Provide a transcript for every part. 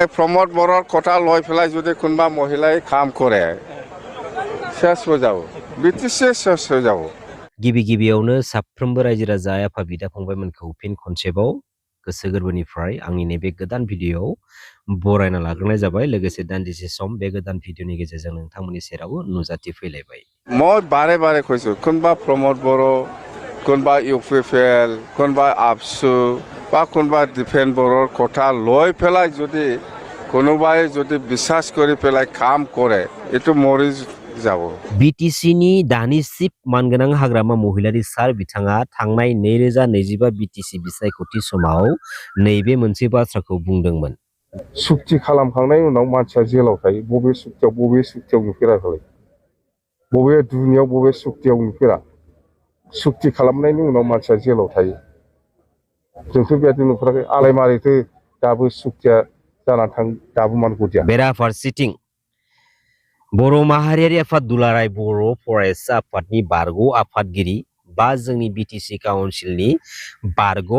प्रमोद बरर कथा लय फेलाय जुदि कोनबा महिलाय काम करे शेष हो जाओ बिटिसि शेष हो जाओ गिबियावनो साफ्रोमबो रायजो राजा आफा बिदा फंबायमोनखौ फिन खनसेबाव गोसो गोरबोनिफ्राय आंनि नैबे गोदान भिडिअ'आव बरायना लाग्रोनाय जाबाय। लोगोसे दान्दिसे सम बे गोदान भिडिअ'नि गेजेरजों नोंथांमोननि सेराव नुजाथि फैलायबाय। मैं बारे बारे कइसो कोनबा प्रमोद बर कोनबा इउपिपिएल कोनबा आबसु बा कोनबा दिपेन बरर कथा लय फेलाय जुदि कोनोबाय जुदि विश्वास करि फेलाय काम करे एतो मरि जाबो। बिटिसिनि दानि चिफ मानगोनां हाग्रामा महिलारि सार बिथाङा थांनाय 2025 बिटिसि बिसायख'थि समाव नैबे मोनसे बाथ्राखौ बुंदोंमोन। सुक्ति खालामखांनायनि उनाव मानसिया जेलाव थायो बबे सुक्तियाव नुफेराखै बबे दुनियाव बबे सुक्तियाव नुफेरा सुक्ति खालामनायनि उनाव मानसिया जेलाव थायो जोंथ' बेबायदि नुफेराखै आलायमारिथो दाबो सुक्तिया जाना थां दाबो मानगुदिया। बेराफारसेथिं बर' माहारियारि आफाद दुलाराय बर' फरायसा आफादनि बारग' आफादगिरि बा जोंनि बिटिसि काउन्सिलनि बारग'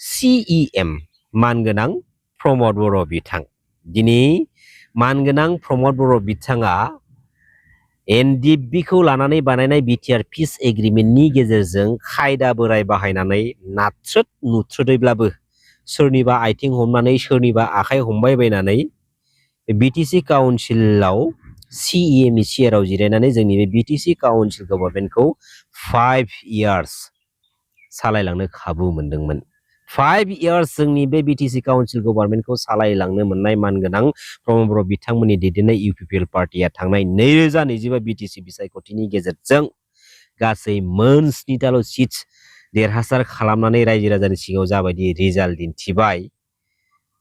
CEM मानगोनां प्रमोद बर' बिथां दिनै मानगोनां प्रमोद बर' बिथाङा NDFB खौ लानानै बानायनाय बिटिआर पिस एग्रिमेन्टनि गेजेरजों खायदा बोराय बाहायनानै नाथ्रोद नुथ्रोदैब्लाबो सोरनिबा आथिं हमनानै सोरनिबा आखाइ हमबाय बायनानै बिटिसि काउन्सिलाव CEM नि चेयाराव जिरायनानै जोंनि बे बिटिसि काउन्सिल गभर्नमेन्टखौ 5 इयार्स सालायलांनो खाबु मोनदोंमोन। 5 इयार्स जोंनि बे बिटिसि काउन्सिल गभर्नमेन्टखौ सालायलांनो मोननाय मानगोनां प्रमोद बर' बिथांमोननि दैदेननाय इउपिपिएल पार्टिया थांनाय 2025 बिटिसि बिसायख'थिनि गेजेरजों गासै मोन 7टाल' सिट देरहासार खालामनानै रायजो राजानि सिगाङाव जाबायदि रिजाल्ट दिन्थिबाय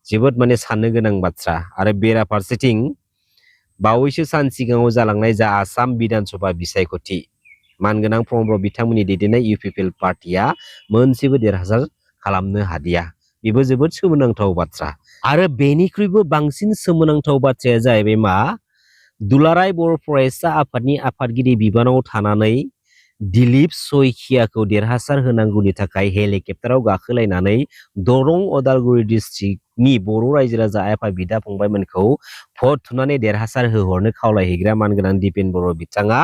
जोबोद माने साननो गोनां बाथ्रा। आरो बेराफारसेथिं बावैसो सान सिगाङाव जालांनाय जा आसाम विधानसभा बिसायख'थि मानगोनां प्रमोद बर' बिथांमोननि दैदेननाय इउपिपिएल पार्टिया मोनसेबो देरहासार खालामनो हादिया बेबो जोबोद सोमोनांथाव बाथ्रा। आरो बेनिख्रुइबो बांसिन सोमोनांथाव बाथ्राया जाहैबाय मा दुलाराय बर' फरायसा आफादनि आफादगिरि बिबानाव थानानै दिलीप सयखियाखौ देरहासार होनांगौनि थाखाय हेलिकप्टाराव गाखोलायनानै दरं अदालगुरि डिस्ट्रिक्टनि बर' रायजो राजा आफा बिदा फंबायमोनखौ भट थुनानै देरहासार होहरनो खावलायहैग्रा मानगोनां दिपेन बर' बिथाङा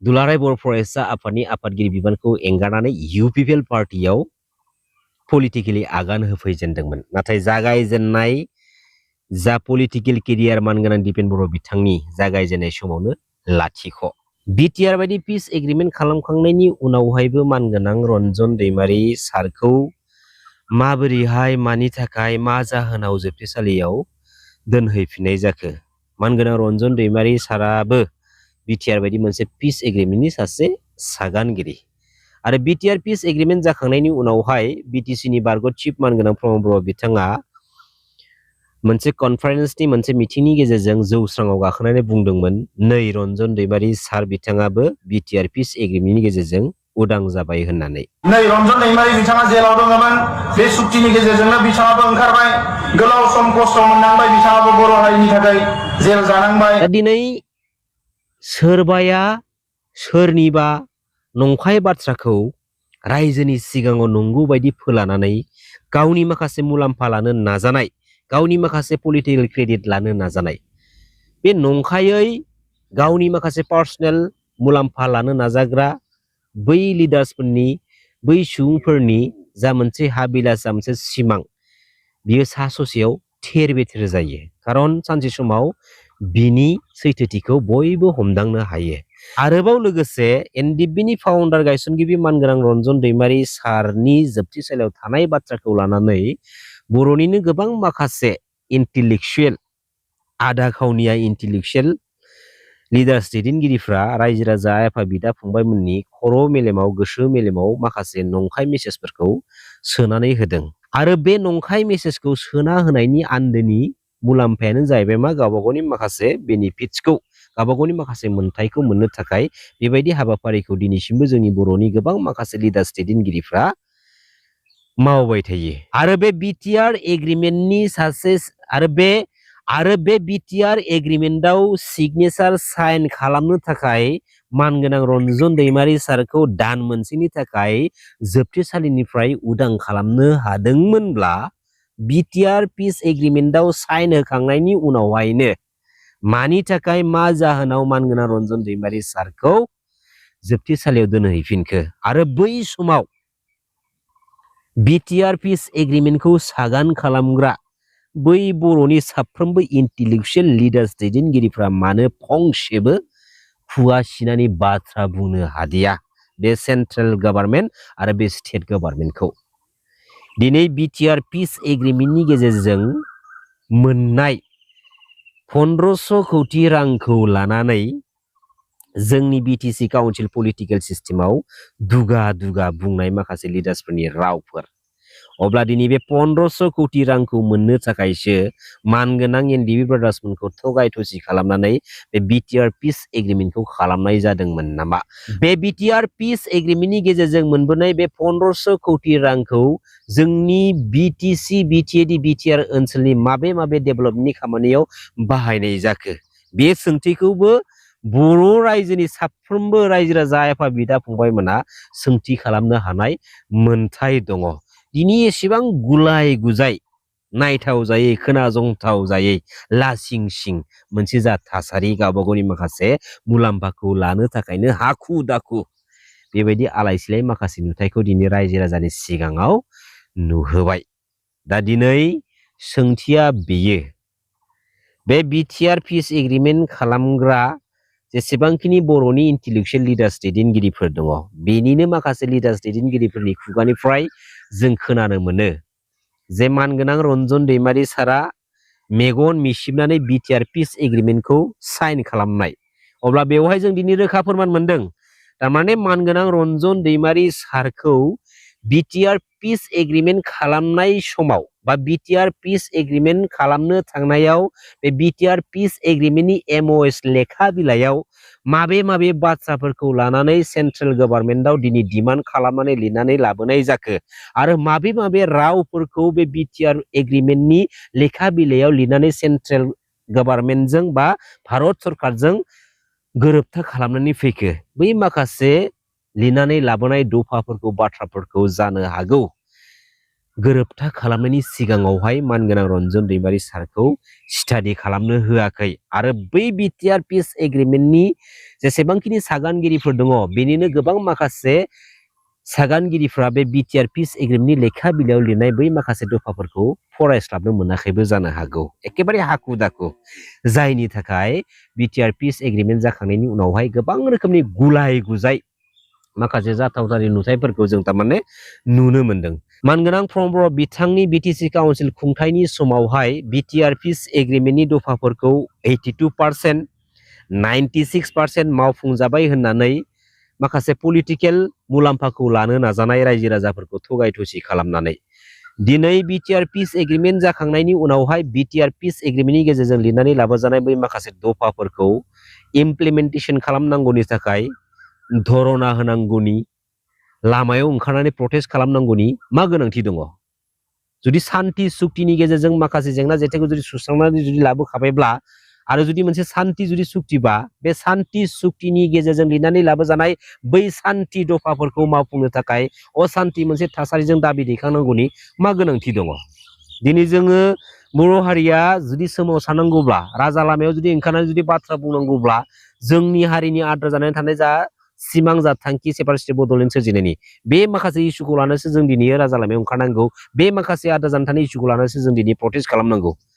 दुलाराय बर' फरायसा आफादनि आफादगिरि बिबानखौ एंगारनानै इउपिपिएल पार्टियाव पलिटिकेलि आगान होफैजेनदोंमोन। नाथाय जागायजेननाय जा पलिटिकेल केरियार मानगोनां दिपेन बर' बिथांनि जागायजेननाय समावनो लाथिख'। बिटिआर बायदि पिस एग्रिमेन्ट खालामखांनायनि उनावहायबो मानगोनां रन्जन दैमारि सारखौ माबोरैहाय मानि थाखाय मा जाहोनाव जोबथेसालियाव दोनहैफिननाय जाखो। मानगोनां रन्जन दैमारि साराबो बिटिआर बायदि मोनसे पिस एग्रिमेन्टनि सासे सागानगिरि आरो बिटिआर पिस एग्रिमेन्ट जाखांनायनि उनावहाय बिटिसिनि बारग' चिफ मानगोनां प्रमोद बर' बिथाङा मोनसे कनफारेन्सनि मोनसे मिटिंनि गेजेरजों जौस्राङाव गाखोनानै बुंदोंमोन नै रन्जन दैमारि सार बिथाङाबो बिटिआर पिस एग्रिमेन्टनि गेजेरजों उदां जाबाय होननानै। नै रन्जन दैमारि बिथाङा जेलाव दङमोन बे सुक्तिनि गेजेरजोंनो बिथाङाबो ओंखारबाय गोलाव सम खस्थ' मोननांबाय बिथाङाबो बर' हारिनि थाखाय जेल जानांबाय। दा दिनै सोरबाया सोरनिबा नंखाय बाथ्राखौ रायजोनि सिगाङाव नंगौ बायदि फोलानानै गावनि माखासे मुलाम्फा लानो नाजानाय गावनि माखासे पलिटिकेल क्रेडिट लानो नाजानाय बे नंखायै गावनि माखासे पार्सनेल मुलाम्फा लानो नाजाग्रा बै लिडार्सफोरनि बै सुबुंफोरनि जा मोनसे हाबिलास जा मोनसे सिमां बियो सा ससेयाव थेर बेथेर जायो। खारन सानसे समाव बिनि सैथोथिखौ बयबो हमदांनो हायो। आरोबाव लोगोसे NDFB फाउन्डार गायसनगिरि मानगोनां रन्जन दैमारि सारनि जोबथेसालियाव थानाय बाथ्राखौ लानानै बर'निनो गोबां माखासे इन्टेलेक्सुयेल आधा खावनिया इन्टेलेक्सुयेल लिडार्स दैदेनगिरिफ्रा रायजो राजा आफा बिदा फंबायमोननि खर' मेलेमाव गोसो मेलेमाव माखासे नंखाय मेसेजफोरखौ सोनानै होदों। आरो बे नंखाय मेसेजखौ सोना होनायनि आन्दोनि मुलाम्फायानो जाहैबाय मा गावबा गावनि माखासे बेनिफिट्सखौ गावबा गावनि माखासे मोन्थायखौ मोननो थाखाय बेबायदि हाबाफारिखौ दिनैसिमबो जोंनि बर'नि गोबां माखासे लिडार्स दैदेनगिरिफ्रा मावबाय थायो। आरो बे बिटिआर एग्रिमेन्टनि सासे आरो बे बिटिआर एग्रिमेन्टआव सिगनेचार साइन खालामनो थाखाय मानगोनां रन्जन दैमारि सारखौ दान मोनसेनि थाखाय जोबथेसालिनिफ्राय उदां खालामनो हादोंमोनब्ला बिटिआर पिस एग्रिमेन्टआव साइन होखांनायनि उनावहायनो मानि थाखाय मा जाहोनाव मानगोनां रन्जन दैमारि सारखौ जोबथेसालियाव दोनहैफिनखो आरो बै समाव बिटिआर पिस एग्रिमेन्टखौ सागान खालामग्रा बै बर'नि साफ्रोमबो इन्टेलेक्चुवेल लिडार्स दैदेनगिरिफ्रा मानो फंसेबो खुगा सिनानै बाथ्रा बुंनो हादिया बे सेन्ट्रेल गभर्नमेन्ट आरो बे स्टेट गभर्नमेन्टखौ दिनै बिटिआर पिस एग्रिमेन्टनि गेजेरजों मोननाय 1500 कोटि रांखौ लानानै जोंनि बिटिसि काउन्सिल पलिटिकेल सिस्टेमाव दुगा दुगा बुंनाय माखासे लिडार्सफोरनि रावफोर अब्ला दिनै बे 1500 कोटि रांखौ मोननो थाखायसो मानगोनां एनडिबि ब्रादार्समोनखौ थगाय थसि खालामनानै बे बिटिआर पिस एग्रिमेन्टखौ खालामनाय जादोंमोन नामा बे बिटिआर पिस एग्रिमेन्टनि गेजेरजों मोनबोनाय बे 1500 कोटि रांखौ जोंनि बिटिसि बिटिएडि बिटिआर ओनसोलनि माबे माबे डेभेलपमेन्टनि खामानियाव बाहायनाय जाखो बे सोंथिखौबो बर' रायजोनि साफ्रोमबो रायजो राजा आफा बिदा फंबायमोना सोंथि खालामनो हानाय मोनथाय दङ दिनै एसेबां गुलाय गुजाय नायथाव जायै खोनासंथाव जायै लासिं सिं मोनसे जा थासारि गावबा गावनि माखासे मुलाम्फाखौ लानो थाखायनो हाखु दाखु बेबायदि आलाय सिलाय माखासे नुथायखौ दिनै रायजो राजानि सिगाङाव नुहोबाय दा दिनै सोंथिया बेयो बे बिटिआर पिस एग्रिमेन्ट खालामग्रा जेसेबांखिनि बर'नि इन्टेलेक्चुवेल लिडार्स दैदेनगिरिफोर दङ बेनिनो माखासे लिडार्स दैदेनगिरिफोरनि खुगानिफ्राय जों खोनानो मोनो जे मानगोनां रन्जन दैमारि सारा मेगन मिसिबनानै बिटिआर पिस एग्रिमेन्टखौ साइन खालामनाय अब्ला बेवहाय जों दिनै रोखा फोरमान मोनदों थारमाने मानगोनां रन्जन दैमारि सारखौ बिटिआर पिस एग्रिमेन्ट खालामनाय समाव बा बिटिआर पिस एग्रिमेन्ट खालामनो थांनायाव बे बिटिआर पिस एग्रिमेन्टनि एमअएस लेखा बिलाइयाव माबे माबे बाथ्राफोरखौ लानानै सेन्ट्रेल गभर्नमेन्टआव दिनै डिमान्ड खालामनानै लिरनानै लाबोनाय जाखो आरो माबे माबे रावफोरखौ बे बिटिआर एग्रिमेन्टनि लेखा बिलाइयाव लिरनानै सेन्ट्रेल गभर्नमेन्टजों बा भारत सरकारजों गोरोबथा खालामनानै फैखो बै माखासे लिरनानै लाबोनाय दफाफोरखौ बाथ्राफोरखौ जानो हागौ गोरोबथा खालामनायनि सिगाङावहाय मानगोनां रन्जन दैमारि सारखौ स्टाडि खालामनो होआखै आरो बै बिटिआर पिस एग्रिमेन्टनि जेसेबांखिनि सागानगिरिफोर दङ बेनिनो गोबां माखासे सागानगिरिफ्रा बे बिटिआर पिस एग्रिमेन्टनि लेखा बिलाइयाव लिरनाय बै माखासे दफाफोरखौ फरायस्लाबनो मोनाखैबो जानो हागौ एखेबारे हाखु दाखु जायनि थाखाय बिटिआर पिस एग्रिमेन्ट जाखांनायनि उनावहाय गोबां रोखोमनि गुलाय गुजाय माखासे जाथावथारि नुथायफोरखौ जों थारमाने नुनो मोनदों मानगोनां प्रमद बर' बिथांनि बिटिसि काउन्सिल खुंथायनि समावहाय बिटिआर पिस एग्रिमेन्टनि दफाफोरखौ 82% 96% मावफुंजाबाय होननानै माखासे पलिटिकेल मुलाम्फाखौ लानो नाजानाय रायजो राजाफोरखौ थगाय थसि खालामनानै दिनै बिटिआर पिस एग्रिमेन्ट जाखांनायनि उनावहाय बिटिआर पिस एग्रिमेन्टनि गेजेरजों लिरनानै लाबोजानाय बै माखासे दफाफोरखौ इमप्लिमेन्टेसन खालामनांगौनि थाखाय धरना होनांगौनि लामायाव ओंखारनानै प्रटेस्ट खालामनांगौनि मा गोनांथि दङ जुदि सान्ति सुक्तिनि गेजेरजों माखासे जेंना जेथोखौ जुदि सुस्रांनानै जुदि लाबोखाबायब्ला आरो जुदि मोनसे सान्ति जुदि सुक्तिबा बे सान्ति सुक्तिनि गेजेरजों लिरनानै लाबोजानाय बै सान्ति दफाफोरखौ मावफुंनो थाखाय असान्ति मोनसे थासारिजों दाबि दैखांनांगौनि मा गोनांथि दङ दिनै जोङो बर' हारिया जुदि सोमावसारनांगौब्ला राजा लामायाव जुदि ओंखारनानै जुदि बाथ्रा बुंनांगौब्ला जोंनि हारिनि आद्रा जानानै थानाय जा सिमां जा थांखि सेपारेटिस्ट बड'लेण्ड सोरजिनायनि बे माखासे इस्युखौ लानानैसो जों दिनै राजा लामायाव ओंखारनांगौ बे माखासे आद्रा जानानै थानाय इस्युखौ लानानैसो जों दिनै प्रटेस्ट खालामनांगौ